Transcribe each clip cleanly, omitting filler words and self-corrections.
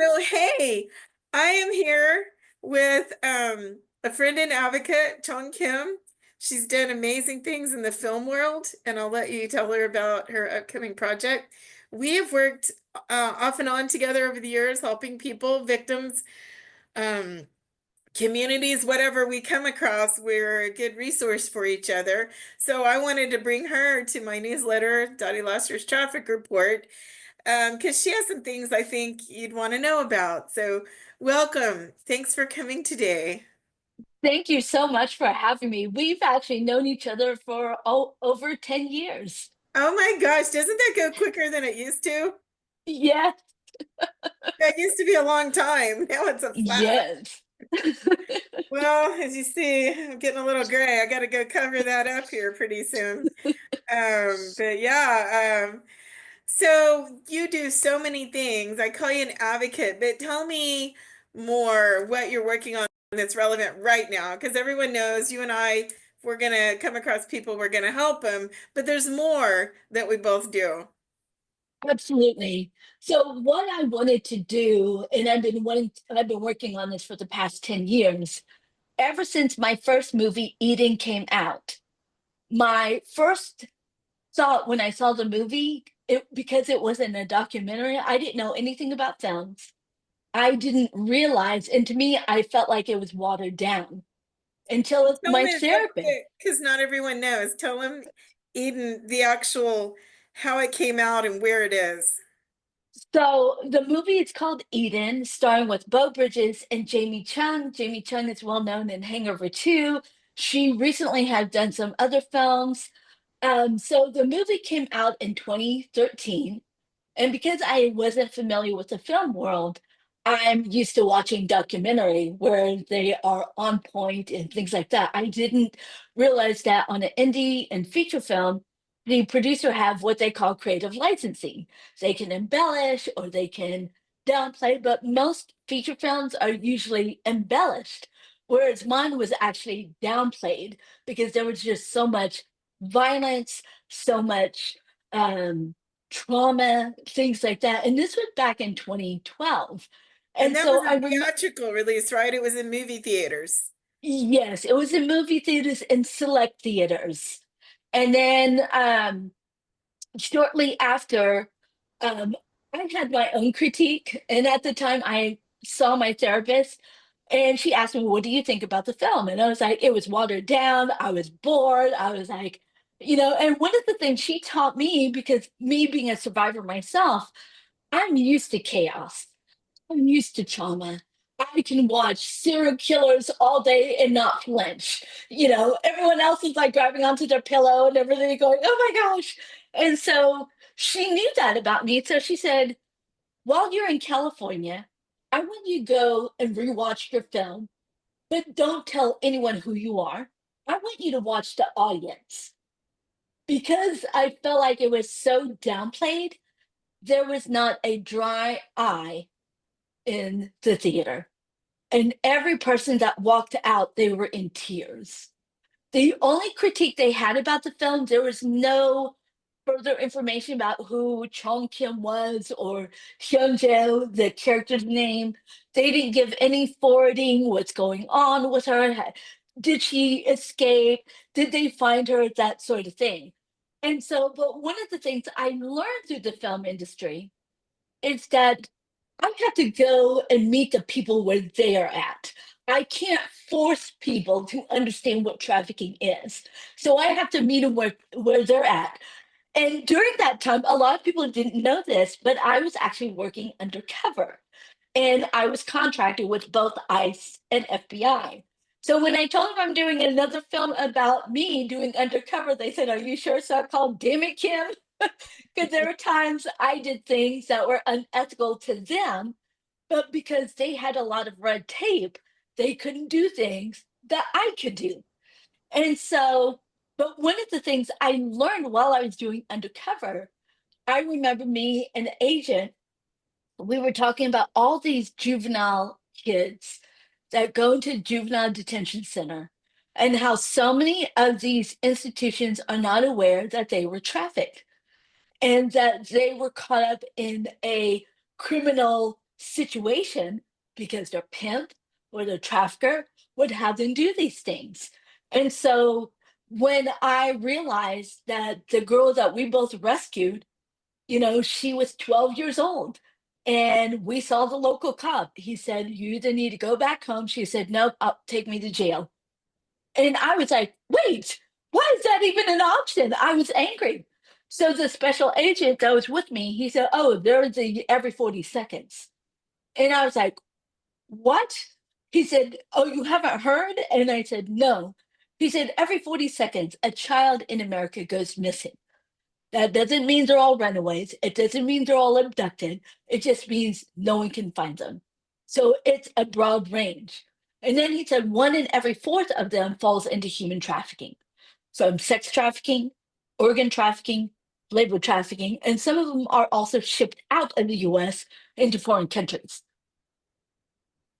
So, hey, I am here with a friend and advocate, Chong Kim. She's done amazing things in the film world, and I'll let you tell her about her upcoming project. We have worked off and on together over the years, helping people, victims, um, communities, whatever we come across. We're a good resource for each other. So I wanted to bring her to my newsletter, Dottie Lasser's Traffic Report, because she has some things I think you'd want to know about. So, welcome. Thanks for coming today. Thank you so much for having me. We've actually known each other for over 10 years. Oh my gosh, doesn't that go quicker than it used to? Yes, That used to be a long time. Now it's a flash. yes. Well, as you see, I'm getting a little gray. I got to go cover that up here pretty soon. But yeah, so you do so many things. I call you an advocate, but tell me more what you're working on that's relevant right now, because everyone knows you and I, if we're gonna come across people, we're gonna help them, but there's more that we both do. Absolutely. So what I wanted to do, and I've been working on this for the past 10 years, ever since my first movie, Eden, came out. My first thought when I saw the movie, because it wasn't a documentary, I didn't know anything about films. I didn't realize, and to me, I felt like it was watered down Well, until tell them my it real therapist. quick, because not everyone knows. Tell them Eden, the actual, how it came out and where it is. So the movie is called Eden, starring with Beau Bridges and Jamie Chung. Jamie Chung is well known in Hangover 2. She recently has done some other films. So the movie came out in 2013. And because I wasn't familiar with the film world, I'm used to watching documentary where they are on point and things like that. I didn't realize that on an indie and feature film, the producer have what they call creative licensing. They can embellish or they can downplay, but most feature films are usually embellished, whereas mine was actually downplayed because there was just so much violence, so much trauma, things like that. And this was back in 2012. And And that was so a I remember, theatrical release, right? It was in movie theaters. yes, it was in movie theaters and select theaters. And then shortly after, um, I had my own critique. And at the time, I saw my therapist and she asked me, "What do you think about the film?" And I was like, it was watered down. I was bored. I was like, and one of the things she taught me, because me being a survivor myself, I'm used to chaos. I'm used to trauma. I can watch serial killers all day and not flinch. Everyone else is like grabbing onto their pillow and everything going, oh my gosh. And so she knew that about me. So she said, while you're in California, I want you to go and rewatch your film, but don't tell anyone who you are. I want you to watch the audience. Because I felt like it was so downplayed, there was not a dry eye in the theater. And every person that walked out, they were in tears. The only critique they had about the film, there was no further information about who Chong Kim was or Hyunjo, the character's name. They didn't give any forwarding what's going on with her. Did she escape? Did they find her? That sort of thing. And so, but one of the things I learned through the film industry is that I have to go and meet the people where they are at. I can't force people to understand what trafficking is. So I have to meet them where they're at. And during that time, a lot of people didn't know this, but I was actually working undercover. And I was contracted with both ICE and FBI. So when I told them I'm doing another film about me doing undercover, they said, "Are you sure it's not called Damn It, Kim?" Because there were times I did things that were unethical to them, but because they had a lot of red tape, they couldn't do things that I could do. And so, but one of the things I learned while I was doing undercover, I remember me and the agent, we were talking about all these juvenile kids that go into juvenile detention center and how so many of these institutions are not aware that they were trafficked and that they were caught up in a criminal situation because their pimp or their trafficker would have them do these things. And so when I realized that the girl that we both rescued, she was 12 years old. And we saw the local cop. He said, "You either need to go back home." She said, "Nope, take me to jail." And I was like, "Wait, why is that even an option?" I was angry. So the special agent that was with me, he said, "Oh, there's the every 40 seconds." And I was like, "What?" He said, "Oh, you haven't heard?" And I said, "No." He said, "Every 40 seconds, a child in America goes missing. That doesn't mean they're all runaways. It doesn't mean they're all abducted. It just means no one can find them." So it's a broad range. And then he said one in every fourth of them falls into human trafficking. So sex trafficking, organ trafficking, labor trafficking, and some of them are also shipped out of the US into foreign countries.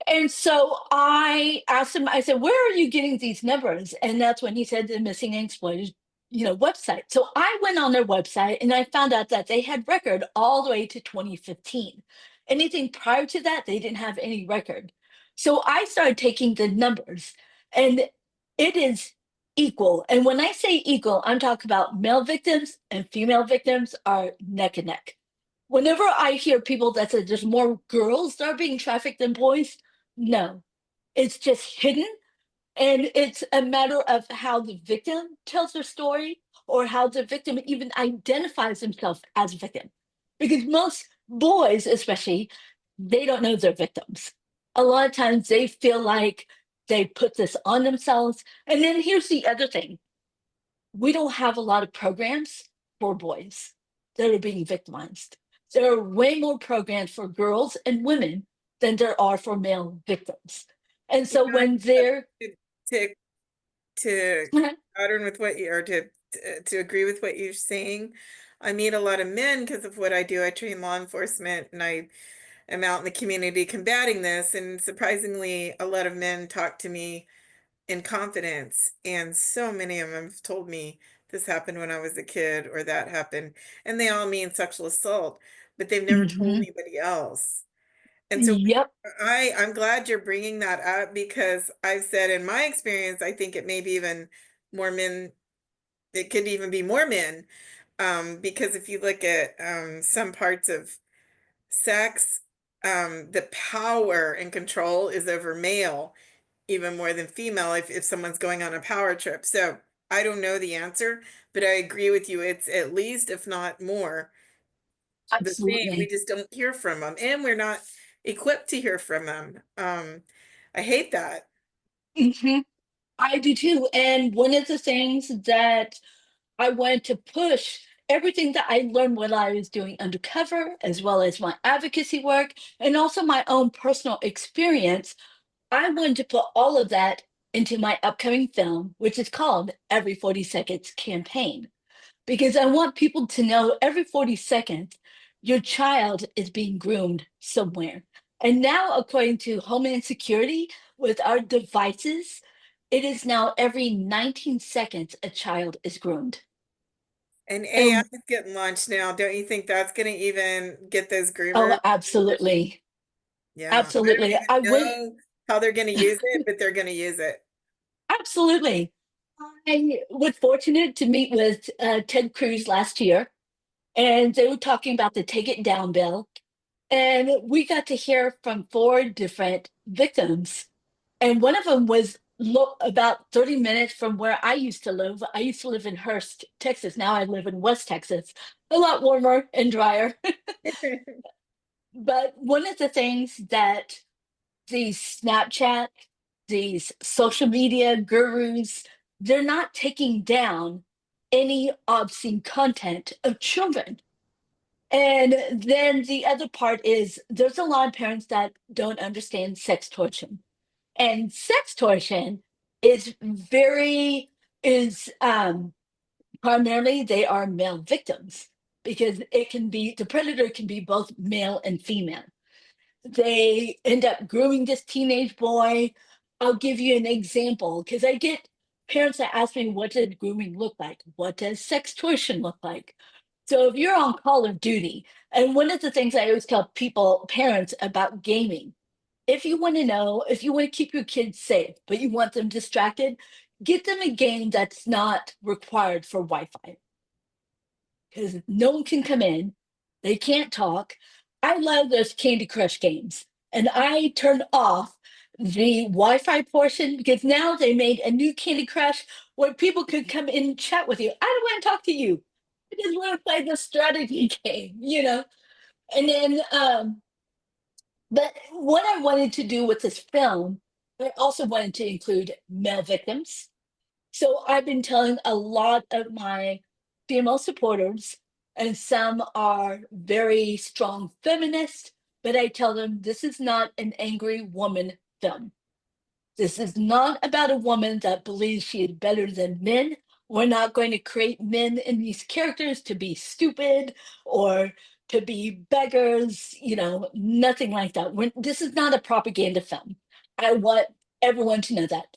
And so I asked him, I said, "Where are you getting these numbers?" And that's when he said the missing and exploited, website. So I went on their website and I found out that they had record all the way to 2015. Anything prior to that, they didn't have any record. So I started taking the numbers, and it is equal. And when I say equal, I'm talking about male victims and female victims are neck and neck. Whenever I hear people that say there's more girls that are being trafficked than boys, no, it's just hidden. And it's a matter of how the victim tells their story or how the victim even identifies himself as a victim. Because most boys, especially, they don't know they're victims. A lot of times they feel like they put this on themselves. And then here's the other thing: we don't have a lot of programs for boys that are being victimized. There are way more programs for girls and women than there are for male victims. And You so know, when they're to to to pattern with what you or to agree with what you're saying. I meet a lot of men because of what I do. I train law enforcement and I am out in the community combating this. And surprisingly, a lot of men talk to me in confidence. And so many of them have told me this happened when I was a kid or that happened. And they all mean sexual assault, but they've never told Mhm. anybody else. And so Yep, I'm glad you're bringing that up because I've said in my experience, I think it may be even more men, it could even be more men. Because if you look at some parts of sex, the power and control is over male, even more than female if someone's going on a power trip. So I don't know the answer, but I agree with you. It's at least, if not more, the same. We absolutely. just don't hear from them, and we're not equipped to hear from them. I hate that. Mhm. I do too. And one of the things that I wanted to push, everything that I learned when I was doing undercover, as well as my advocacy work, and also my own personal experience, I wanted to put all of that into my upcoming film, which is called Every 40 Seconds Campaign, because I want people to know every 40 seconds, your child is being groomed somewhere. And now, according to Homeland Security, with our devices, it is now every 19 seconds a child is groomed. And AI And is getting launched now. Don't you think that's going to even get those oh, groomers? absolutely. Yeah, I don't Absolutely. even I went, know how they're going to use it, but they're going to use it. absolutely. I was fortunate to meet with Ted Cruz last year, and they were talking about the Take It Down bill. And we got to hear from four different victims. And one of them was about 30 minutes from where I used to live. I used to live in Hurst, Texas. Now I live in West Texas, a lot warmer and drier. But one of the things that these Snapchat, these social media gurus, they're not taking down any obscene content of children. And then the other part is there's a lot of parents that don't understand sex torsion. And sex torsion is very is primarily they are male victims because it can be the predator can be both male and female. They end up grooming this teenage boy. I'll give you an example because I get parents that ask me, what does grooming look like? What does sex torsion look like? So if you're on Call of Duty, and one of the things I always tell people, parents about gaming, if you want to know, if you want to keep your kids safe, but you want them distracted, get them a game that's not required for Wi-Fi because no one can come in. They can't talk. I love those Candy Crush games. And I turn off the Wi-Fi portion because now they made a new Candy Crush where people could come in and chat with you. I don't want to talk to you. I just want to play the strategy game, you know? And then but what I wanted to do with this film, I also wanted to include male victims. So I've been telling a lot of my female supporters, and some are very strong feminists, but I tell them this is not an angry woman film. This is not about a woman that believes she is better than men. We're not going to create men in these characters to be stupid or to be beggars, you know, nothing like that. This is not a propaganda film. I want everyone to know that.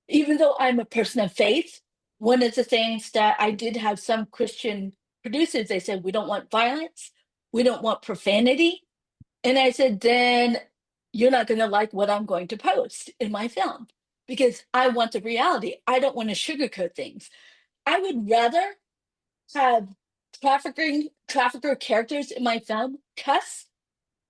Even though I'm a person of faith, one of the things that I did have some Christian producers, they said, we don't want violence, we don't want profanity. And I said, then you're not going to like what I'm going to post in my film because I want the reality. I don't want to sugarcoat things. I would rather have trafficker characters in my film cuss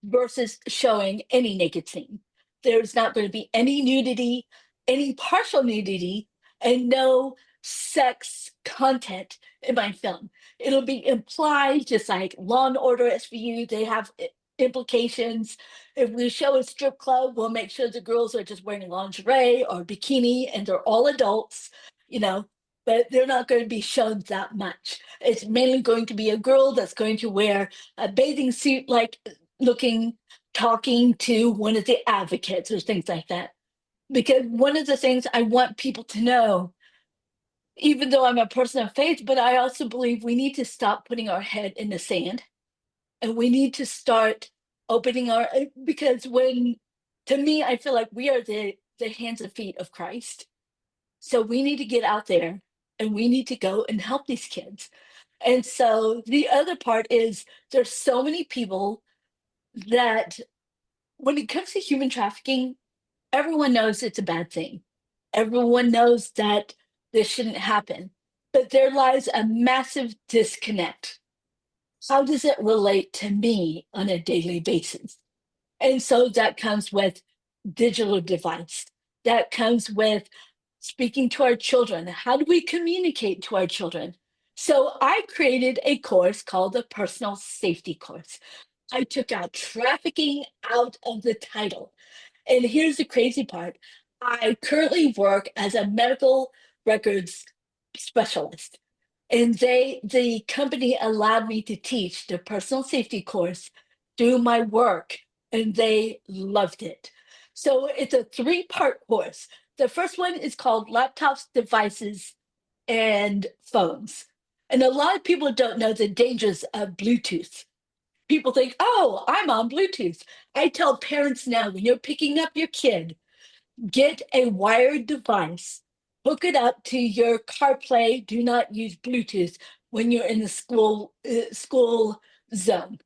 versus showing any naked scene. There's not going to be any nudity, any partial nudity, and no sex content in my film. It'll be implied, just like Law and Order SVU, they have implications. If we show a strip club, we'll make sure the girls are just wearing lingerie or bikini and they're all adults, you know, but they're not going to be shown that much. It's mainly going to be a girl that's going to wear a bathing suit like looking, talking to one of the advocates or things like that. Because one of the things I want people to know, even though I'm a person of faith, but I also believe we need to stop putting our head in the sand and we need to start opening our, because to me, I feel like we are the hands and feet of Christ. So we need to get out there and we need to go and help these kids. And so the other part is there's so many people that when it comes to human trafficking, everyone knows it's a bad thing. Everyone knows that this shouldn't happen, but there lies a massive disconnect. How does it relate to me on a daily basis? And so that comes with digital device. That comes with speaking to our children. How do we communicate to our children? So I created a course called the Personal Safety Course. I took out trafficking out of the title. And here's the crazy part. I currently work as a medical records specialist. And the company allowed me to teach the personal safety course through my work, and they loved it. So it's a three-part course. The first one is called Laptops, Devices, and Phones. And a lot of people don't know the dangers of Bluetooth. People think, oh, I'm on Bluetooth. I tell parents now when you're picking up your kid, get a wired device, hook it up to your CarPlay. Do not use Bluetooth when you're in the school zone.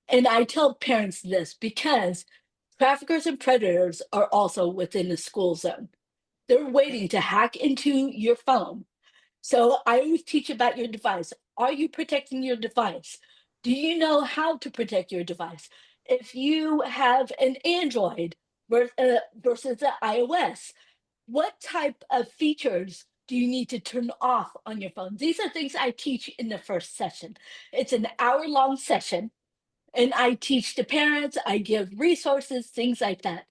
And I tell parents this because traffickers and predators are also within the school zone. They're waiting to hack into your phone. So I always teach about your device. Are you protecting your device? Do you know how to protect your device? If you have an Android versus an iOS, what type of features do you need to turn off on your phone? These are things I teach in the first session. It's an hour-long session, and I teach the parents, I give resources, things like that.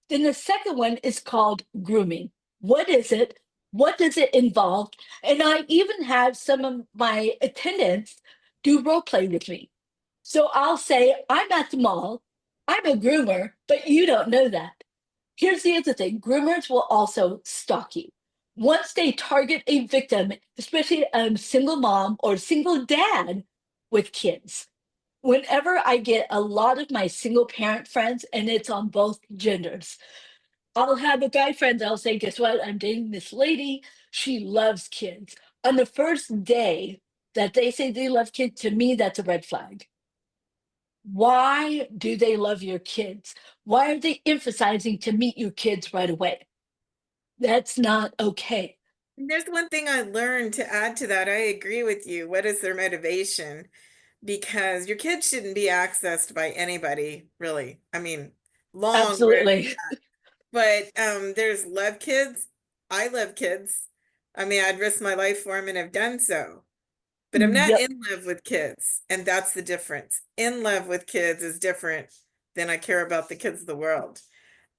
Then the second one is called grooming. What is it? What does it involve? And I even have some of my attendants do role play with me. So I'll say, I'm at the mall, I'm a groomer, but you don't know that. Here's the other thing, groomers will also stalk you. Once they target a victim, especially a single mom or single dad with kids, whenever I get a lot of my single parent friends, and it's on both genders, I'll have a guy friend that'll say, guess what? I'm dating this lady. She loves kids. On the first day, that they say they love kids, to me, that's a red flag. Why do they love your kids? Why are they emphasizing to meet your kids right away? That's not okay. And there's one thing I learned to add to that. I agree with you. What is their motivation? Because your kids shouldn't be accessed by anybody, really. I mean, long road. Absolutely. But there's love kids. I love kids. I mean, I'd risk my life for them and have done so. But I'm not Yep, in love with kids, and that's the difference. In love with kids is different than I care about the kids of the world.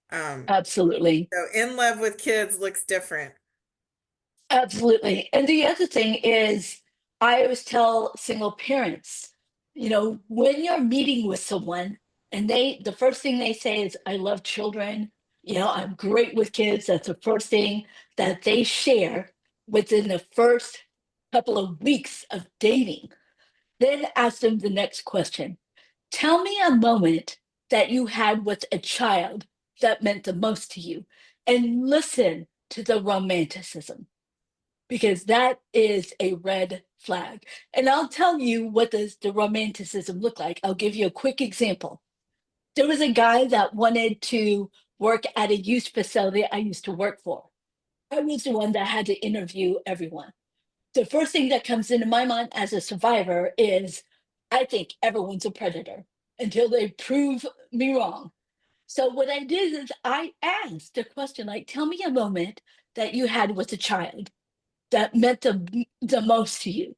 Um, absolutely. so in love with kids looks different. Absolutely. And the other thing is, I always tell single parents, when you're meeting with someone and the first thing they say is, I love children, I'm great with kids. That's the first thing that they share within the first couple of weeks of dating. Then ask them the next question. Tell me a moment that you had with a child that meant the most to you, and listen to the romanticism, because that is a red flag. And I'll tell you what does the romanticism look like. I'll give you a quick example. There was a guy that wanted to work at a youth facility I used to work for. I was the one that had to interview everyone. The first thing that comes into my mind as a survivor is, I think everyone's a predator until they prove me wrong. So what I did is I asked a question like, tell me a moment that you had with a child that meant the most to you,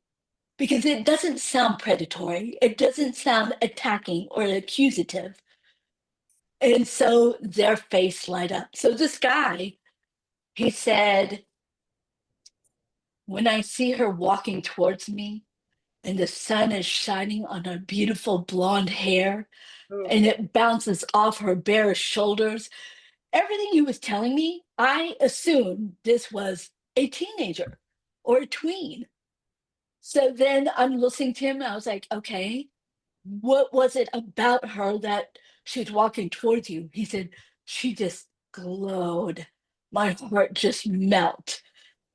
because it doesn't sound predatory, it doesn't sound attacking or accusative. And so their face light up. So this guy, he said, when I see her walking towards me and the sun is shining on her beautiful blonde hair Oh, and it bounces off her bare shoulders, everything he was telling me, I assumed this was a teenager or a tween. So then I'm listening to him. I was like, okay, what was it about her that she's walking towards you? He said, she just glowed. My heart just melt.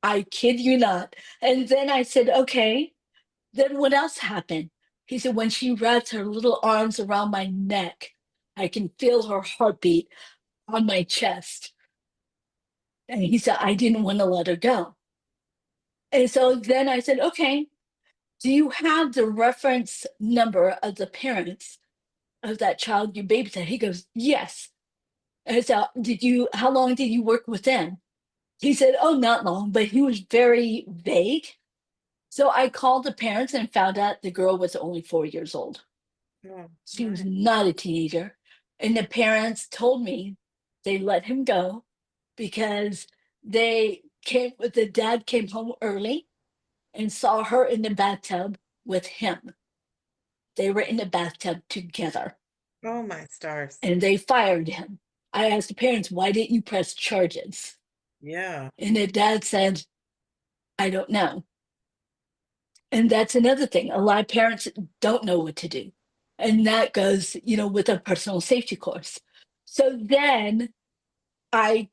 I kid you not. And then I said, okay, then what else happened? He said, when she wraps her little arms around my neck, I can feel her heartbeat on my chest. And he said, I didn't want to let her go. And so then I said, okay, do you have the reference number of the parents of that child you babysat? He goes, yes. And so, how long did you work with them? He said, oh, not long, but he was very vague. So I called the parents and found out the girl was only 4 years old. oh, She was my. not a teenager. And the parents told me they let him go because the dad came home early and saw her in the bathtub with him. They were in the bathtub together Oh my stars. and they fired him. I asked the parents, why didn't you press charges? Yeah. And the dad said, I don't know. And that's another thing. A lot of parents don't know what to do. And that goes, with a personal safety course. So then I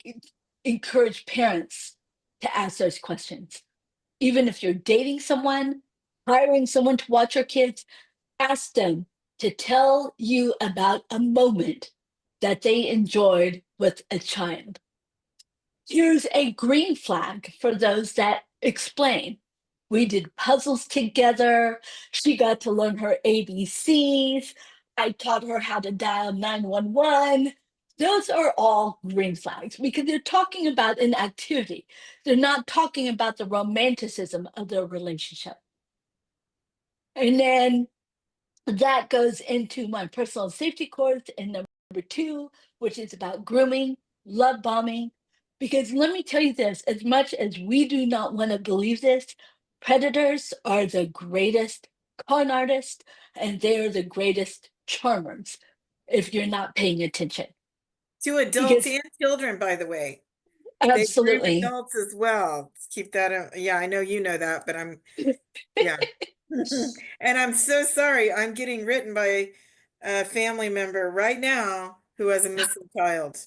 encourage parents to ask those questions. Even if you're dating someone, hiring someone to watch your kids, ask them to tell you about a moment that they enjoyed with a child. Here's a green flag for those that explain. We did puzzles together. She got to learn her ABCs. I taught her how to dial 911. Those are all green flags because they're talking about an activity. They're not talking about the romanticism of their relationship. And then that goes into my personal safety course in number two, which is about grooming, love bombing. Because let me tell you this, as much as we do not want to believe this, predators are the greatest con artists and they're the greatest charmers if you're not paying attention. To adults Because and children, by the way. They groom absolutely, adults as well. Keep that in. Yeah, I know you know that, but yeah. And I'm so sorry. I'm getting written by a family member right now who has a missing child.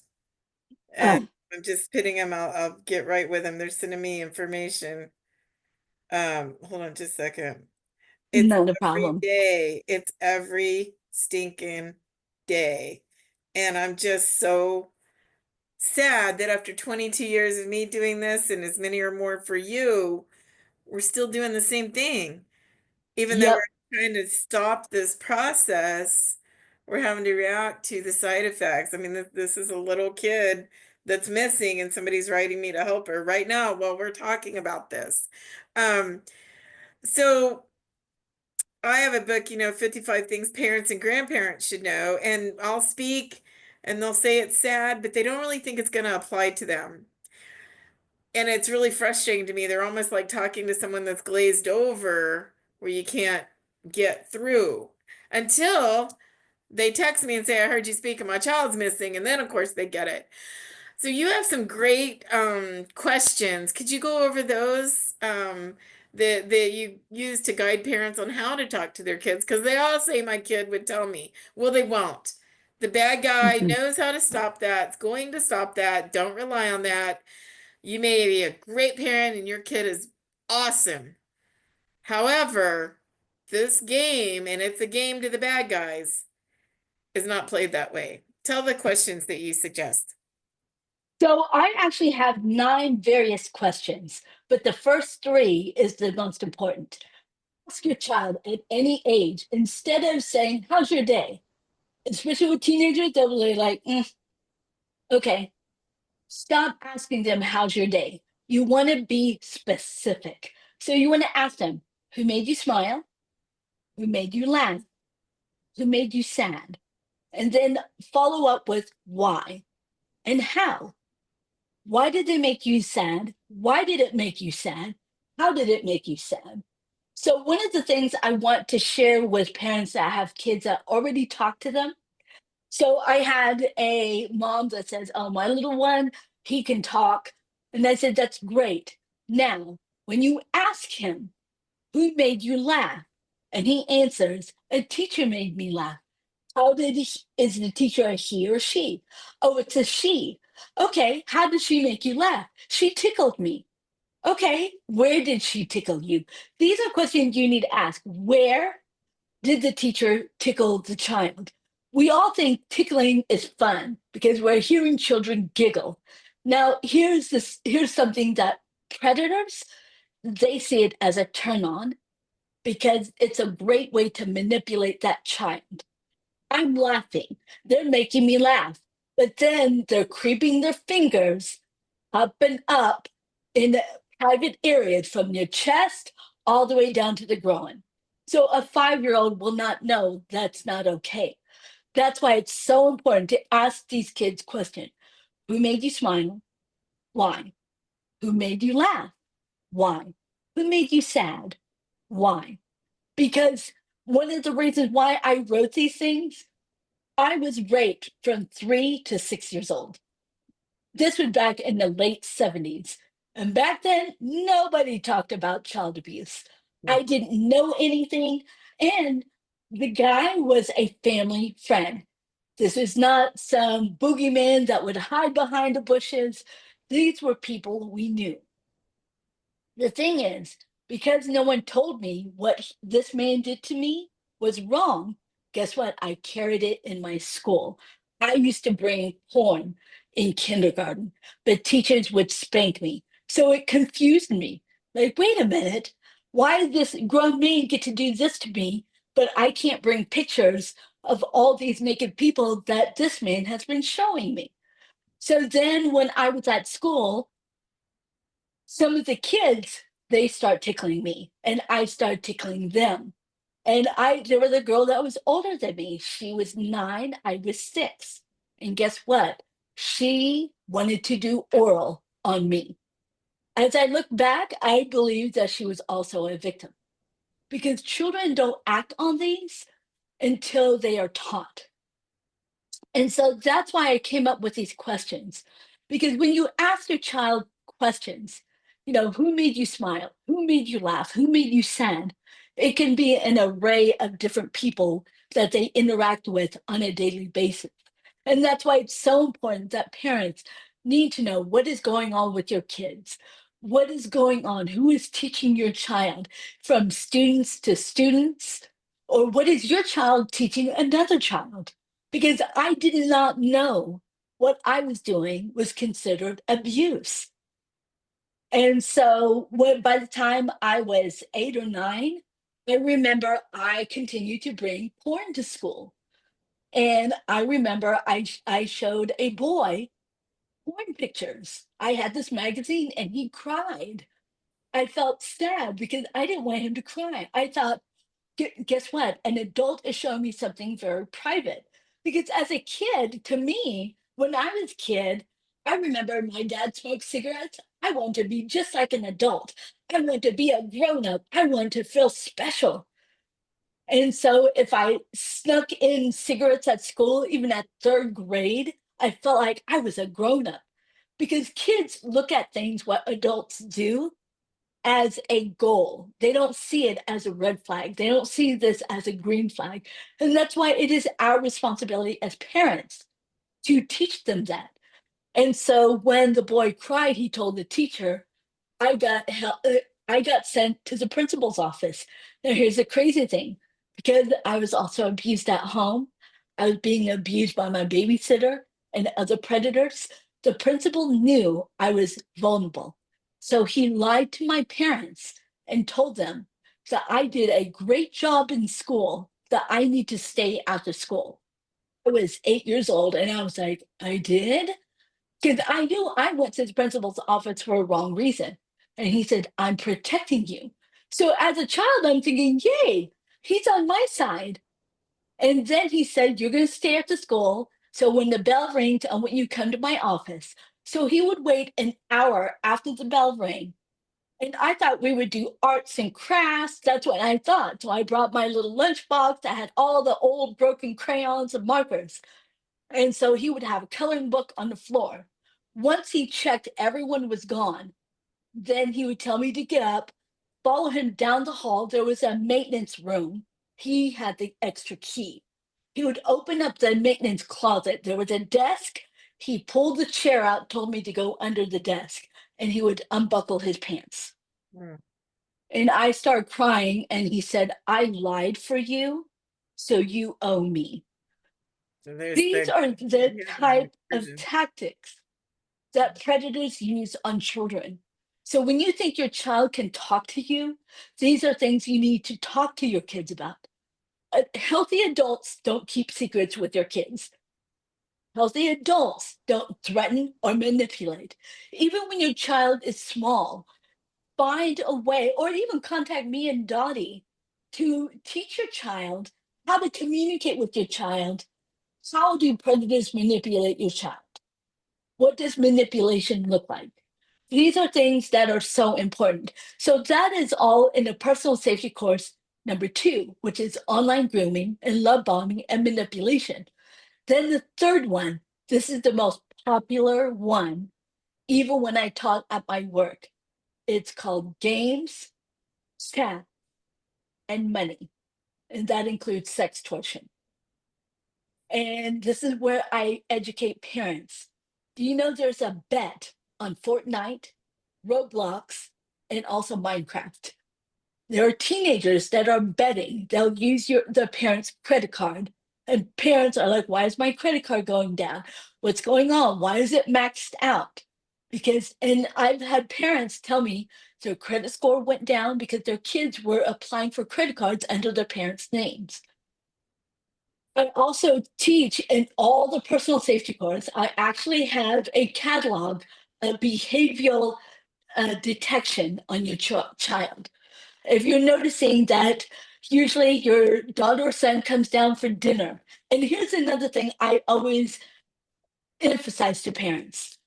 And oh, I'm just pitting him. I'll get right with him. They're sending me information. Hold on just a second. It's Not a every problem. day. It's every stinking day. And I'm just so sad that after 22 years of me doing this and as many or more for you, we're still doing the same thing. Even though Yep. we're trying to stop this process, we're having to react to the side effects. I mean, this is a little kid that's missing, and somebody's writing me to help her right now while we're talking about this. Um, so I have a book, 55 things parents and grandparents should know, and I'll speak and they'll say it's sad, but they don't really think it's going to apply to them. And it's really frustrating to me. They're almost like talking to someone that's glazed over where you can't get through until they text me and say, I heard you speak and my child's missing. And then, of course, they get it. So you have some great questions. Could you go over those that you use to guide parents on how to talk to their kids? Because they all say my kid would tell me. Well, they won't. The bad guy Mhm. knows how to stop that. It's going to stop that. Don't rely on that. You may be a great parent and your kid is awesome. However, this game, and it's a game to the bad guys, is not played that way. Tell the questions that you suggest. So I actually have 9 various questions, but the first 3 is the most important. Ask your child at any age, instead of saying, "How's your day?" Especially with teenagers, they'll be like, okay. Stop asking them, "How's your day?" You want to be specific. So you want to ask them, "Who made you smile? Who made you laugh? Who made you sad?" And then follow up with why and how. Why did they make you sad? Why did it make you sad? How did it make you sad? So, one of the things I want to share with parents that have kids that already talk to them. So, I had a mom that says, "Oh, my little one, he can talk." And I said, "That's great. Now, when you ask him, 'Who made you laugh?' And he answers, 'A teacher made me laugh.' How did he, is the teacher a he or she? Oh, it's a she. Okay, how did she make you laugh? She tickled me. Okay, where did she tickle you? These are questions you need to ask. Where did the teacher tickle the child? We all think tickling is fun because we're hearing children giggle. Now, here's something that predators, they see it as a turn on because it's a great way to manipulate that child. I'm laughing. They're making me laugh. But then they're creeping their fingers up and up in the private areas from your chest all the way down to the groin. So a 5-year-old will not know that's not okay. That's why it's so important to ask these kids questions. Who made you smile? Why? Who made you laugh? Why? Who made you sad? Why? Because one of the reasons why I wrote these things, I was raped from 3 to 6 years old. This was back in the late 70s. And back then, nobody talked about child abuse. I didn't know anything. And the guy was a family friend. This was not some boogeyman that would hide behind the bushes. These were people we knew. The thing is, because no one told me what this man did to me was wrong, guess what? I carried it in my school. I used to bring porn in kindergarten, but teachers would spank me. So it confused me. Like, wait a minute, why did this grown man get to do this to me, but I can't bring pictures of all these naked people that this man has been showing me? So then when I was at school, some of the kids, they start tickling me and I start tickling them. And there was a girl that was older than me. She was 9, I was 6. And guess what? She wanted to do oral on me. As I look back, I believe that she was also a victim because children don't act on these until they are taught. And so that's why I came up with these questions. Because when you ask your child questions, who made you smile? Who made you laugh? Who made you sad? It can be an array of different people that they interact with on a daily basis. And that's why it's so important that parents need to know what is going on with your kids. What is going on? Who is teaching your child from students to students? Or what is your child teaching another child? Because I did not know what I was doing was considered abuse. And so by the time I was 8 or 9, I remember I continued to bring porn to school. And I remember I showed a boy porn pictures. I had this magazine and he cried. I felt sad because I didn't want him to cry. I thought, Guess what? An adult is showing me something very private." Because as a kid, to me, when I was a kid, I remember my dad smoked cigarettes. I wanted to be just like an adult. I wanted to be a grown up. I wanted to feel special. And so if I snuck in cigarettes at school, even at third grade, I felt like I was a grown up because kids look at things what adults do as a goal. They don't see it as a red flag. They don't see this as a green flag. And that's why it is our responsibility as parents to teach them that. And so when the boy cried, he told the teacher, I got sent to the principal's office. Now here's the crazy thing. Because I was also abused at home, I was being abused by my babysitter and other predators. The principal knew I was vulnerable. So he lied to my parents and told them that I did a great job in school, that I need to stay after school. I was 8 years old and I was like, I did? Because I knew I went to the principal's office for a wrong reason. And he said, I'm protecting you. So as a child, I'm thinking, yay, he's on my side. And then he said, you're going to stay at the school. So when the bell rings, I want you to come to my office. So he would wait an hour after the bell rang. And I thought we would do arts and crafts. That's what I thought. So I brought my little lunchbox that had all the old broken crayons and markers. And so he would have a coloring book on the floor. Once he checked everyone was gone, then he would tell me to get up, follow him down the hall. There was a maintenance room. He had the extra key. He would open up the maintenance closet. There was a desk. He pulled the chair out, told me to go under the desk, and he would unbuckle his pants. Mm. And I started crying, and he said, I lied for you, so you owe me. So there's These the are the here's the type of prison. tactics that predators use on children. So when you think your child can talk to you, these are things you need to talk to your kids about. Healthy adults don't keep secrets with their kids. Healthy adults don't threaten or manipulate. Even when your child is small, find a way, or even contact me and Dottie to teach your child how to communicate with your child. How do predators manipulate your child? What does manipulation look like? These are things that are so important. So that is all in the personal safety course number 2, which is online grooming and love bombing and manipulation. Then the third one, this is the most popular one, even when I taught at my work. It's called games, chat, and money. And that includes sextortion. And this is where I educate parents. Do you know there's a bet on Fortnite, Roblox, and also Minecraft? There are teenagers that are betting. They'll use their parents' credit card, and parents are like, "Why is my credit card going down? What's going on? Why is it maxed out?" Because, and I've had parents tell me their credit score went down because their kids were applying for credit cards under their parents' names. I also teach in all the personal safety course. I actually have a catalog of behavioral detection on your child. If you're noticing that usually your daughter or son comes down for dinner, and here's another thing I always emphasize to parents.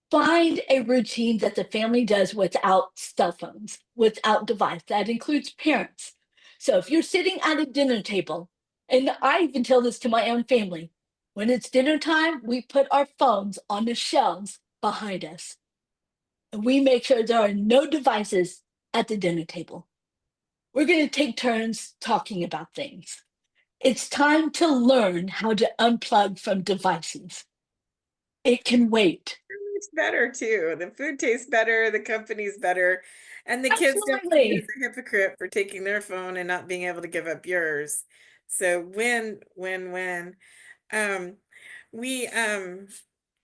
Find a routine that the family does without cell phones, without device. That includes parents. So if you're sitting at a dinner table, and I even tell this to my own family, when it's dinner time, we put our phones on the shelves behind us. And we make sure there are no devices at the dinner table. We're going to take turns talking about things. It's time to learn how to unplug from devices. It can wait. tastes better too. The food tastes better, the company's better, and the kids don't see you Absolutely. as a hypocrite for taking their phone and not being able to give up yours. So win, win, win. Um, we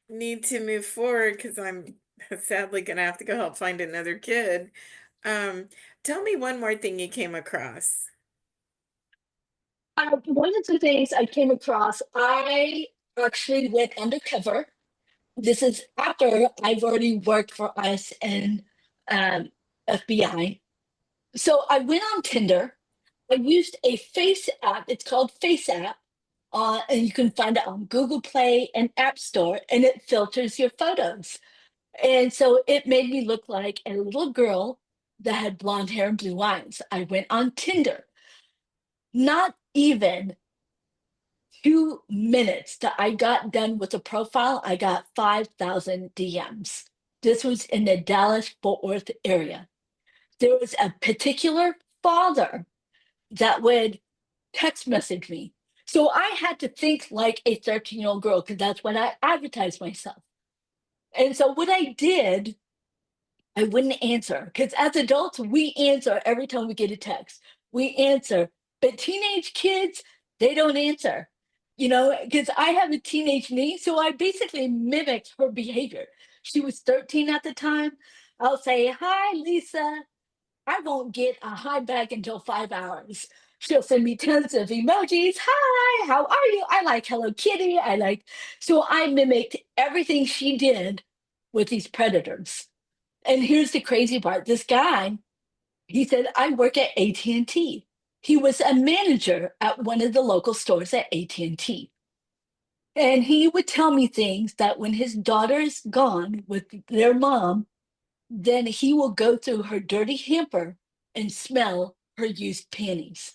need to move forward because I'm sadly gonna have to go help find another kid. Um, Tell me one more thing you came across. One of the things I came across, I actually went undercover. This is after I've already worked for us and FBI. So I went on Tinder. I used a face app. It's called Face App. And you can find it on Google Play and App Store, and it filters your photos. And so it made me look like a little girl that had blonde hair and blue eyes. I went on Tinder. Not even 2 minutes that I got done with the profile, I got 5,000 DMs. This was in the Dallas Fort Worth area. There was a particular father that would text message me. So I had to think like a 13-year-old girl because that's when I advertised myself. And so what I did, I wouldn't answer because as adults, we answer every time we get a text. We answer, but teenage kids, they don't answer, because I have a teenage niece, so I basically mimicked her behavior. She was 13 at the time. I'll say, "Hi, Lisa." I won't get a hi back until 5 hours. She'll send me tons of emojis. Hi, how are you? I like Hello Kitty. So I mimicked everything she did with these predators. And here's the crazy part. This guy, he said, I work at AT&T. He was a manager at one of the local stores at AT&T. And he would tell me things that when his daughter is gone with their mom, then he will go through her dirty hamper and smell her used panties.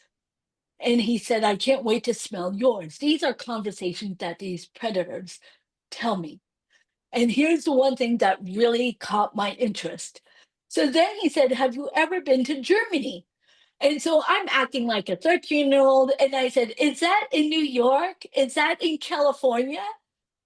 And he said, I can't wait to smell yours. These are conversations that these predators tell me. And here's the one thing that really caught my interest. So then he said, have you ever been to Germany? And so I'm acting like a 13-year-old. And I said, is that in New York? Is that in California?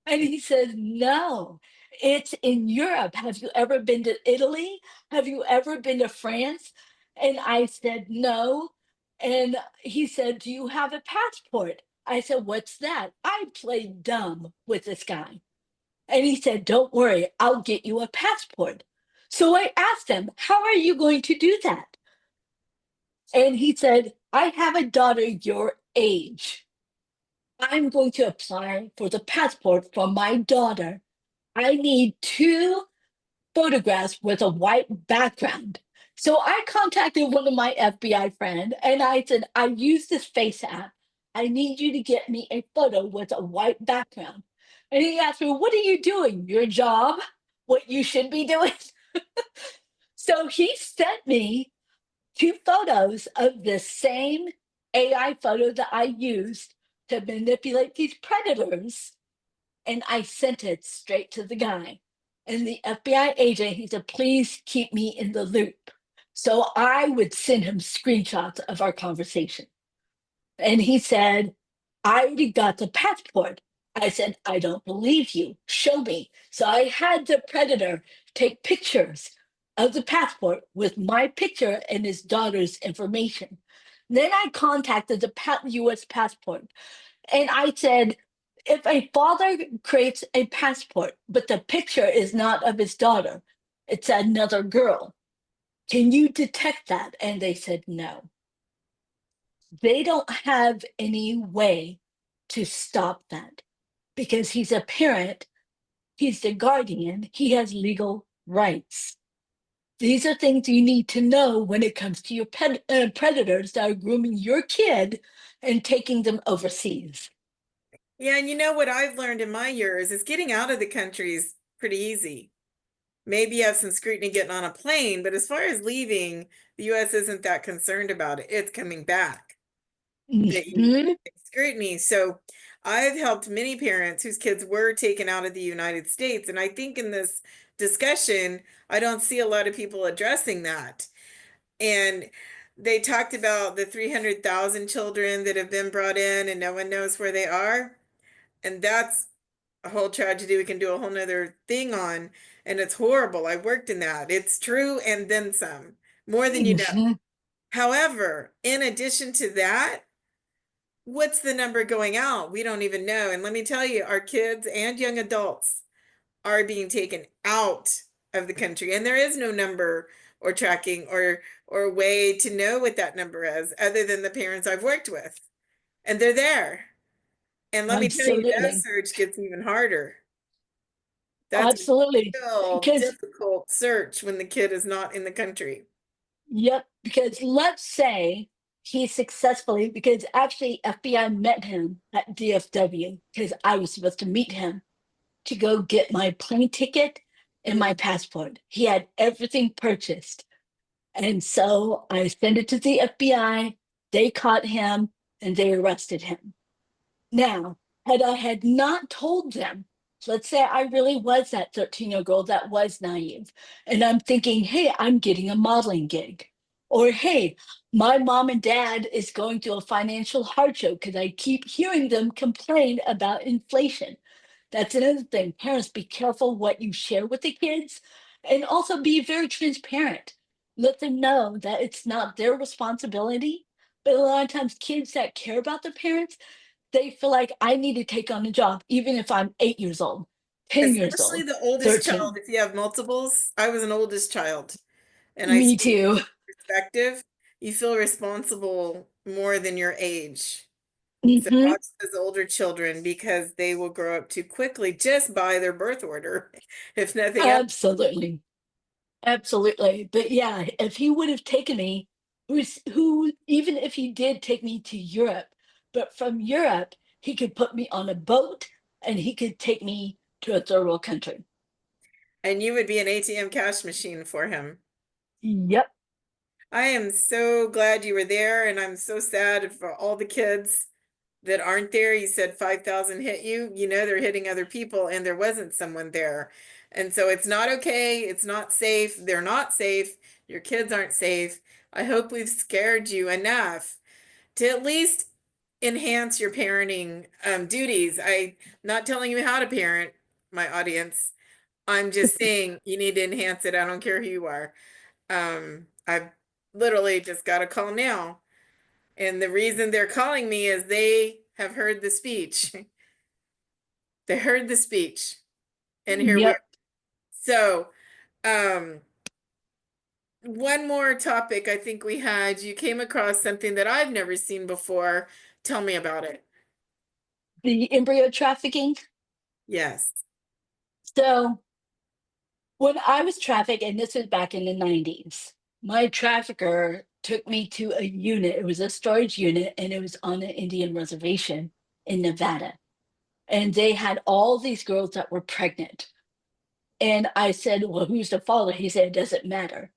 And he said, no, it's in Europe. Have you ever been to Italy? Have you ever been to France? And I said, no. And he said, do you have a passport? I said, what's that? I played dumb with this guy. And he said, don't worry, I'll get you a passport. So I asked him, how are you going to do that? And he said, I have a daughter your age. I'm going to apply for the passport for my daughter. I need two photographs with a white background. So I contacted one of my FBI friends and I said, I use this face app. I need you to get me a photo with a white background. And he asked me, what are you doing? Your job? What you should be doing? So he sent me two photos of the same AI photo that I used to manipulate these predators, and I sent it straight to the guy. And the FBI agent, he said, please keep me in the loop. So I would send him screenshots of our conversation. And he said, I already got the passport. I said, I don't believe you. Show me. So I had the predator take pictures of the passport with my picture and his daughter's information. Then I contacted the US passport and I said, if a father creates a passport, but the picture is not of his daughter, it's another girl, can you detect that? And they said, no. They don't have any way to stop that because he's a parent, he's the guardian, he has legal rights. These are things you need to know when it comes to your predators that are grooming your kid and taking them overseas. Yeah, and you know what I've learned in my years is getting out of the country is pretty easy. Maybe you have some scrutiny getting on a plane, but as far as leaving, the US isn't that concerned about it. It's coming back that you Mhm. get scrutiny. So I've helped many parents whose kids were taken out of the United States. And I think in this discussion, I don't see a lot of people addressing that. And they talked about the 300,000 children that have been brought in and no one knows where they are. And that's a whole tragedy we can do a whole nother thing on, and it's horrible. I worked in that. It's true and then some, more than you know. Mhm. However, in addition to that, what's the number going out? We don't even know. And let me tell you, our kids and young adults are being taken out of the country, and there is no number or tracking or way to know what that number is other than the parents I've worked with. And they're there. And let me tell you, that Absolutely. search gets even harder. That's a Absolutely. real Because, difficult search when the kid is not in the country. yep, because let's say he successfully, because actually FBI met him at DFW because I was supposed to meet him to go get my plane ticket and my Mhm. passport. He had everything purchased. And so I sent it to the FBI. They caught him and they arrested him. Now, had I had not told them, let's say I really was that 13-year-old girl that was naive, and I'm thinking, hey, I'm getting a modeling gig. Or hey, my mom and dad is going through a financial hardship because I keep hearing them complain about inflation. That's another thing. Parents, be careful what you share with the kids and also be very transparent. Let them know that it's not their responsibility. But a lot of times, kids that care about their parents, they feel like I need to take on a job, even if I'm 8 years old, 10 years Especially old, the oldest child, 13. if you have multiples. I was an oldest child, and I Me see it too. from perspective. You feel responsible more than your age. So Hmm. watch those older children because they will grow up too quickly just by their birth order, if nothing else. Absolutely. Absolutely. But yeah, if he would have taken me, who even if he did take me to Europe, but from Europe, he could put me on a boat and he could take me to a third world country. And you would be an ATM cash machine for him. Yep. I am so glad you were there, and I'm so sad for all the kids that aren't there. You said 5,000 hit you. You know they're hitting other people, and there wasn't someone there. And so it's not okay. It's not safe. They're not safe. Your kids aren't safe. I hope we've scared you enough to at least enhance your parenting duties. I'm not telling you how to parent my audience. I'm just saying you need to enhance it. I don't care who you are. I've literally just got a call now. And the reason they're calling me is they have heard the speech. They heard the speech. And here we are. Yep. So, um, one more topic I think we had. You came across something that I've never seen before. Tell me about it. The embryo trafficking. Yes. So when I was trafficked, and this was back in the 90s, my trafficker took me to a unit. It was a storage unit, and it was on an Indian reservation in Nevada. And they had all these girls that were pregnant. And I said, well, who's the father? He said, it doesn't matter.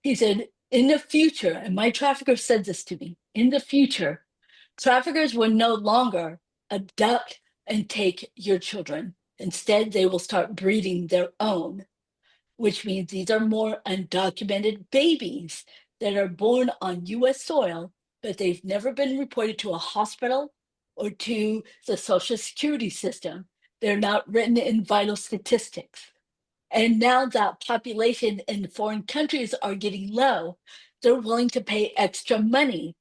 He said, in the future, and my trafficker said this to me, in the future, traffickers will no longer abduct and take your children. Instead, they will start breeding their own, which means these are more undocumented babies that are born on US soil, but they've never been reported to a hospital or to the Social Security system. They're not written in vital statistics. And now that population in foreign countries are getting low, they're willing to pay extra money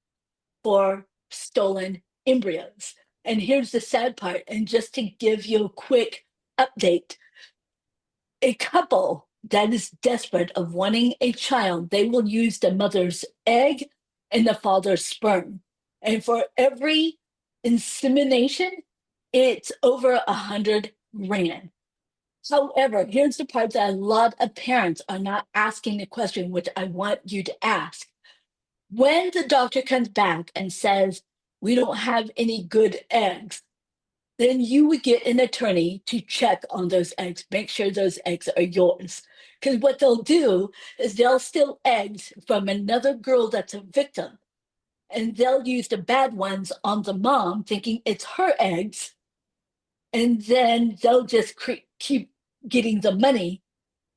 for stolen embryos. And here's the sad part. And just to give you a quick update, a couple that is desperate of wanting a child, they will use the mother's egg and the father's sperm. And for every insemination, it's over 100 grand. However, here's the part that a lot of parents are not asking the question, which I want you to ask. When the doctor comes back and says, we don't have any good eggs, then you would get an attorney to check on those eggs, make sure those eggs are yours. Because what they'll do is they'll steal eggs from another girl that's a victim, and they'll use the bad ones on the mom, thinking it's her eggs, and then they'll just keep getting the money,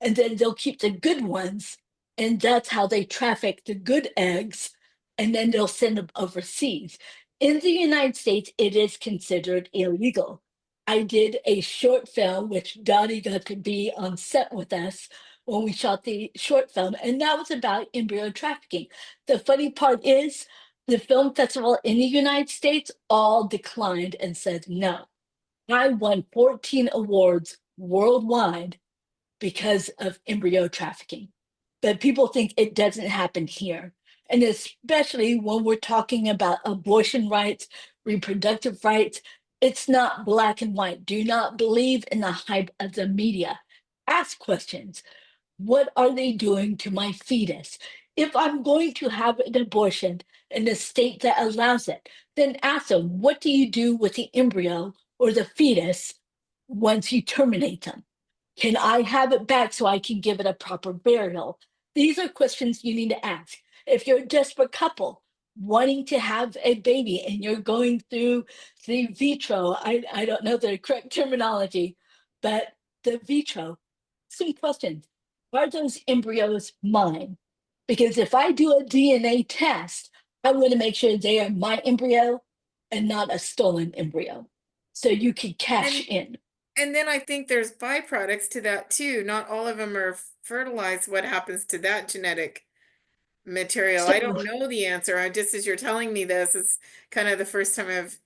and then they'll keep the good ones, and that's how they traffic the good eggs, and then they'll send them overseas. In the United States, it is considered illegal. I did a short film, which Dottie got to be on set with us when we shot the short film, and that was about embryo trafficking. The funny part is, the film festival in the United States all declined and said no. I won 14 awards worldwide because of embryo trafficking. But people think it doesn't happen here. And especially when we're talking about abortion rights, reproductive rights, it's not black and white. Do not believe in the hype of the media. Ask questions. What are they doing to my fetus? If I'm going to have an abortion in a state that allows it, then ask them, what do you do with the embryo or the fetus once you terminate them? Can I have it back so I can give it a proper burial? These are questions you need to ask. If you're a desperate couple wanting to have a baby and you're going through the vitro, I don't know the correct terminology, but the vitro, some questions. Are those embryos mine? Because if I do a DNA test, I want to make sure they are my embryo and not a stolen embryo. So you can cash And in. and then I think there's byproducts to that too. Not all of them are fertilized. What happens to that genetic material? I So don't know the answer. I just as you're telling me this, it's kind of the first time I've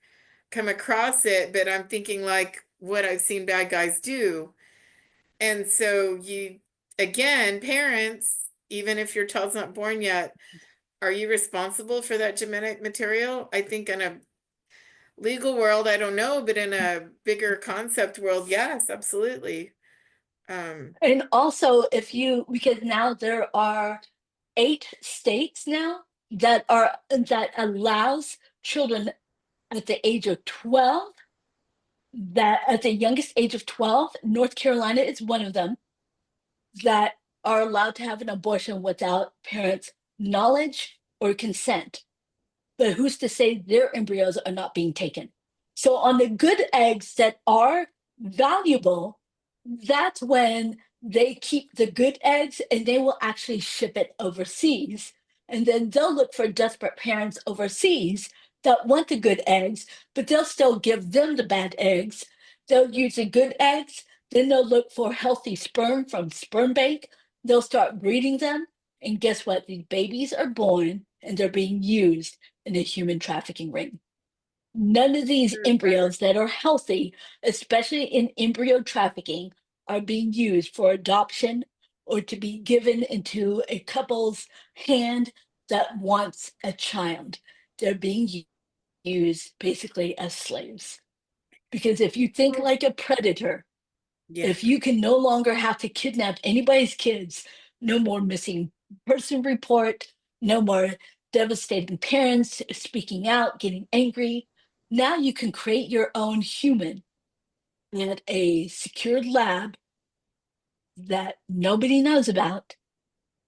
come across it, but I'm thinking like what I've seen bad guys do. And so you, again, parents, even if your child's not born yet, are you responsible for that genetic material? I think in a legal world, I don't know, but in a bigger concept world, yes, absolutely. Um, and also, if you, because now there are 8 states now that allows children at the age of 12, that at the youngest age of 12, North Carolina is one of them, that are allowed to have an abortion without parents' knowledge or consent. But who's to say their embryos are not being taken? So on the good eggs that are valuable, that's when they keep the good eggs and they will actually ship it overseas. And then they'll look for desperate parents overseas that want the good eggs, but they'll still give them the bad eggs. They'll use the good eggs, then they'll look for healthy sperm from sperm bank. They'll start breeding them. And guess what? These babies are born and they're being used in a human trafficking ring. None of these embryos that are healthy, especially in embryo trafficking, are being used for adoption or to be given into a couple's hand that wants a child. They're being used basically as slaves. Because if you think well, like a predator, yeah. if you can no longer have to kidnap anybody's kids, no more missing person report, no more devastating parents speaking out, getting angry. Now you can create your own human at a secured lab that nobody knows about.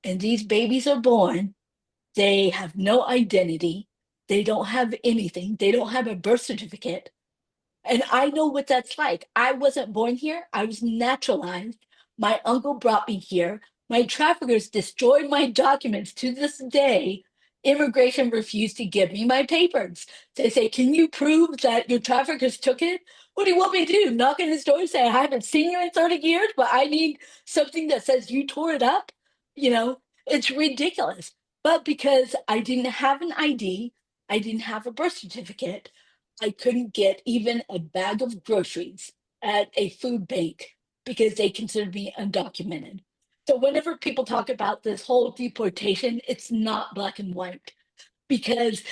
And these babies are born. They have no identity. They don't have anything. They don't have a birth certificate. And I know what that's like. I wasn't born here, I was naturalized. My uncle brought me here. My traffickers destroyed my documents to this day. Immigration refused to give me my papers. They say, can you prove that your traffickers took it? What do you want me to do? Knock on his door and say, I haven't seen you in 30 years, but I need something that says you tore it up? You know, it's ridiculous. But because I didn't have an ID, I didn't have a birth certificate, I couldn't get even a bag of groceries at a food bank because they considered me undocumented. So whenever people talk about this whole deportation, it's not black and white because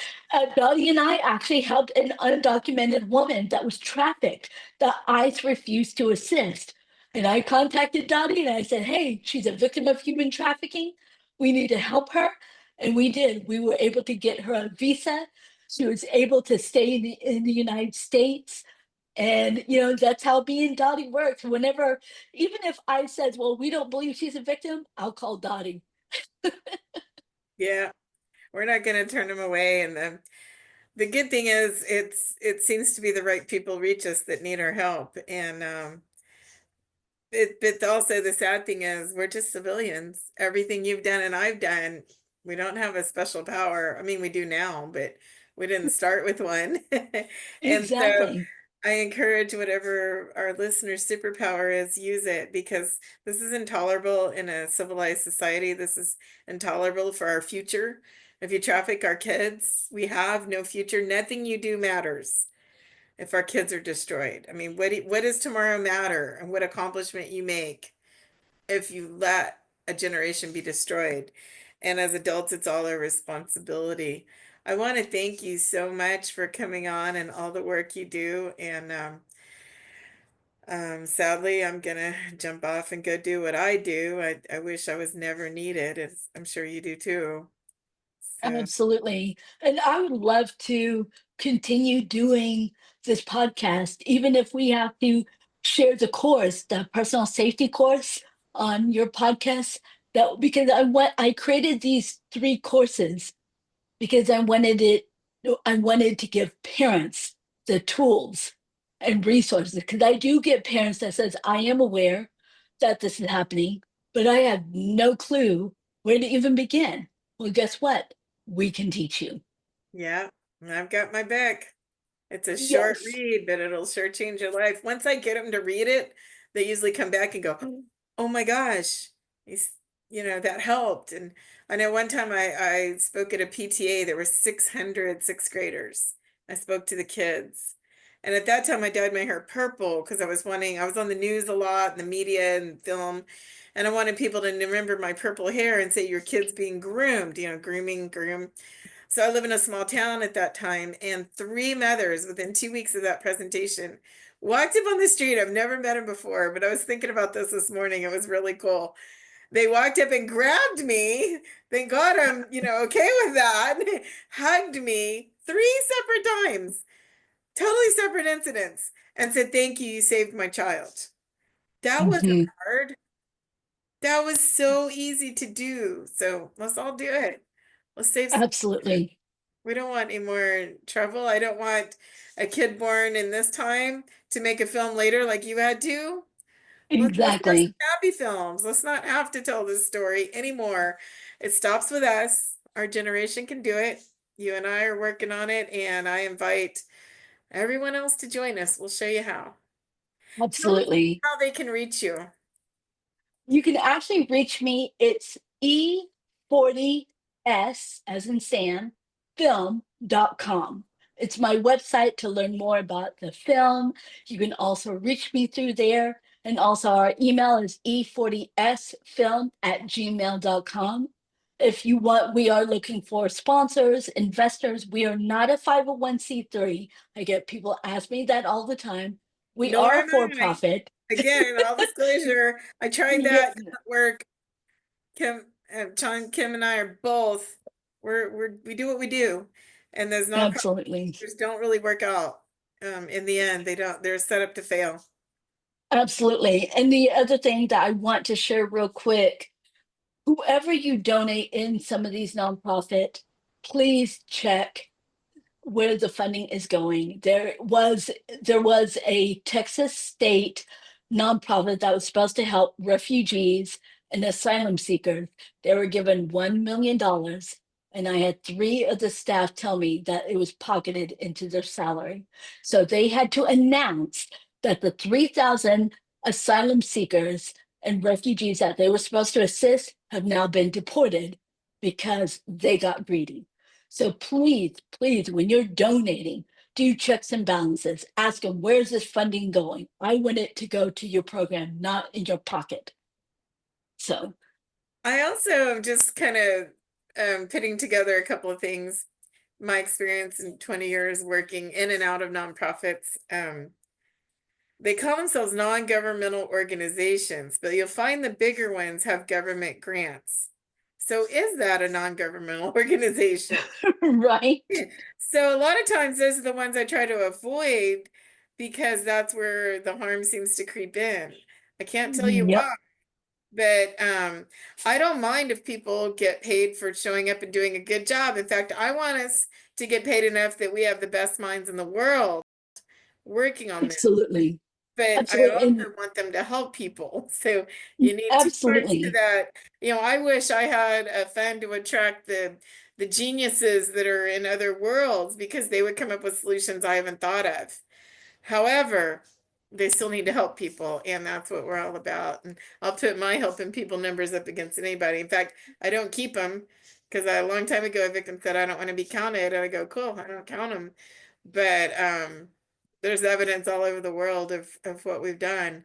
Dottie and I actually helped an undocumented woman that was trafficked that ICE refused to assist. And I contacted Dottie and I said, hey, she's a victim of human trafficking. We need to help her. And we did. We were able to get her a visa. She was able to stay in the United States. And, that's how being Dottie works. Whenever, even if I says, well, we don't believe she's a victim, I'll call Dottie. Yeah, we're not going to turn them away. And the good thing is it seems to be the right people reach us that need our help. And but also the sad thing is we're just civilians. Everything you've done and I've done, we don't have a special power. I mean, we do now, but we didn't start with one. And so Exactly. I encourage whatever our listeners' superpower is, use it because this is intolerable in a civilized society. This is intolerable for our future. If you traffic our kids, we have no future. Nothing you do matters if our kids are destroyed. I mean, what does tomorrow matter and what accomplishment you make if you let a generation be destroyed? And as adults, it's all our responsibility. I want to thank you so much for coming on and all the work you do. And sadly, I'm gonna jump off and go do what I do. I wish I was never needed, as I'm sure you do too. So, Absolutely. And I would love to continue doing this podcast, even if we have to share the course, the personal safety course on your podcast. That because I created these three courses because I wanted to give parents the tools and resources. Because I do get parents that says, I am aware that this is happening, but I have no clue where to even begin. Well, guess what? We can teach you. yeah, I've got my back. It's a short Yes. read, but it'll sure change your life. Once I get them to read it, they usually come back and go, "Oh my gosh, he's, that helped." And I know one time I spoke at a PTA, there were 600 sixth graders. I spoke to the kids. And at that time I dyed my hair purple because I was on the news a lot in the media and film, and I wanted people to remember my purple hair and say your kid's being groomed, groom. So I live in a small town at that time, and three mothers within 2 weeks of that presentation walked up on the street. I've never met them before, but I was thinking about this morning. It was really cool. They walked up and grabbed me. Thank God I'm, okay with that. Hugged me three separate times, totally separate incidents, and said, "Thank you, you saved my child." That wasn't Mhm. hard. That was so easy to do. So let's all do it. Let's save some. Absolutely. We don't want any more trouble. I don't want a kid born in this time to make a film later like you had to. Let's have some Exactly. happy films. Let's not have to tell this story anymore. It stops with us. Our generation can do it. You and I are working on it, and I invite everyone else to join us. We'll show you how. Tell us Absolutely. how they can reach you. You can actually reach me. It's E40S, as in Sam, film.com. It's my website to learn more about the film. You can also reach me through there. And also, our email is e40sfilm@gmail.com. If you want, we are looking for sponsors, investors. We are not a 501(c)(3). I get people ask me that all the time. We Nor are a am for I. profit. Again, all disclosure, I tried Yeah, that, didn't work. Kim and I are both, we do what we do. And those nonprofits absolutely. don't really work out. In the end, they're set up to fail. Absolutely. And the other thing that I want to share real quick, whoever you donate in some of these nonprofit, please check where the funding is going. There was a Texas state nonprofit that was supposed to help refugees and asylum seekers. They were given $1 million, and I had three of the staff tell me that it was pocketed into their salary. So they had to announce that the 3,000 asylum seekers and refugees that they were supposed to assist have now been deported because they got greedy. So please, please, when you're donating, do checks and balances. Ask them, where's this funding going? I want it to go to your program, not in your pocket. So, I also am just kind of putting together a couple of things. My experience in 20 years working in and out of nonprofits. They call themselves non-governmental organizations, but you'll find the bigger ones have government grants. So is that a non-governmental organization? right? So a lot of times those are the ones I try to avoid because that's where the harm seems to creep in. I can't tell you Yep, why, but I don't mind if people get paid for showing up and doing a good job. In fact, I want us to get paid enough that we have the best minds in the world working on this. absolutely. But I Absolutely. And also want them to help people. So you need two parts to absolutely. that. I wish I had a fund to attract the geniuses that are in other worlds because they would come up with solutions I haven't thought of. However, they still need to help people, and that's what we're all about. And I'll put my helping people numbers up against anybody. In fact, I don't keep them because a long time ago a victim said I don't want to be counted, and I go, cool, I don't count them. But there's evidence all over the world of what we've done,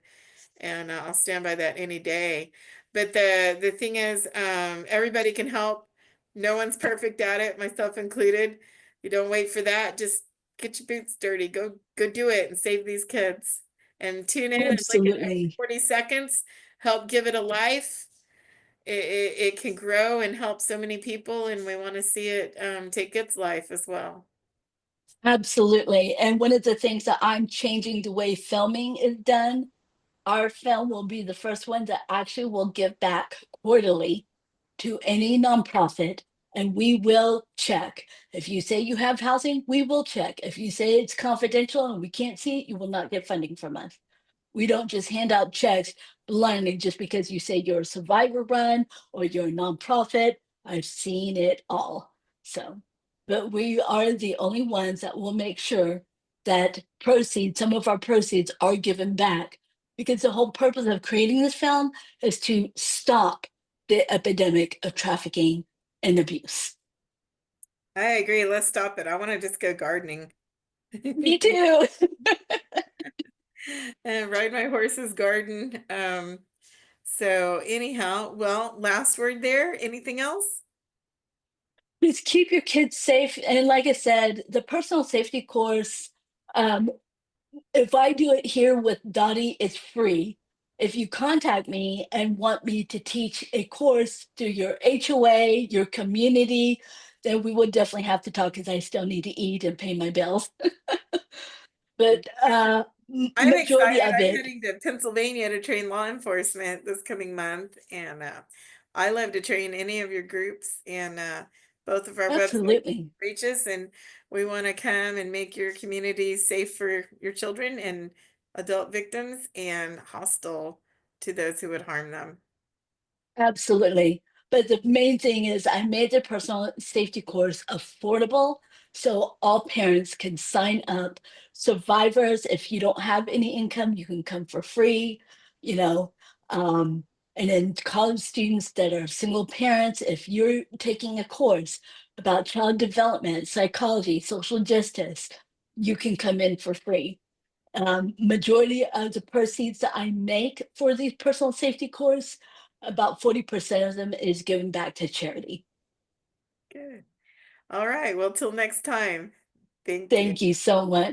and I'll stand by that any day. But the thing is, everybody can help. No one's perfect at it, myself included. You don't wait for that. Just get your boots dirty. Go do it and save these kids. And tune in, and like an extra Absolutely. 40 seconds, help give it a life. It can grow and help so many people, and we want to see it take its life as well. Absolutely. And one of the things that I'm changing the way filming is done, our film will be the first one that actually will give back quarterly to any nonprofit, and we will check. If you say you have housing, we will check. If you say it's confidential and we can't see it, you will not get funding from us. We don't just hand out checks blindly just because you say you're a survivor run or you're a nonprofit. I've seen it all. So, but we are the only ones that will make sure that proceeds, some of our proceeds are given back, because the whole purpose of creating this film is to stop the epidemic of trafficking and abuse. I agree. Let's stop it. I want to just go gardening. Me too. And ride my horse's garden. So anyhow, well, last word there. Anything else? Just keep your kids safe. And like I said, the personal safety course, um, if I do it here with Dottie, it's free. If you contact me and want me to teach a course through your HOA, your community, then we would definitely have to talk because I still need to eat and pay my bills. But I'm majority excited. of I'm it, heading to Pennsylvania to train law enforcement this coming month, and I love to train any of your groups. And both of our websites absolutely. reach us, and we want to come and make your community safe for your children and adult victims, and hostile to those who would harm them. Absolutely. But the main thing is I made the personal safety course affordable so all parents can sign up. Survivors, if you don't have any income, you can come for free, you know. Um, and then college students that are single parents, if you're taking a course about child development, psychology, social justice, you can come in for free. Majority of the proceeds that I make for these personal safety course, about 40% of them is given back to charity. Good. All right. Well, till next time. Thank you. Thank you so much.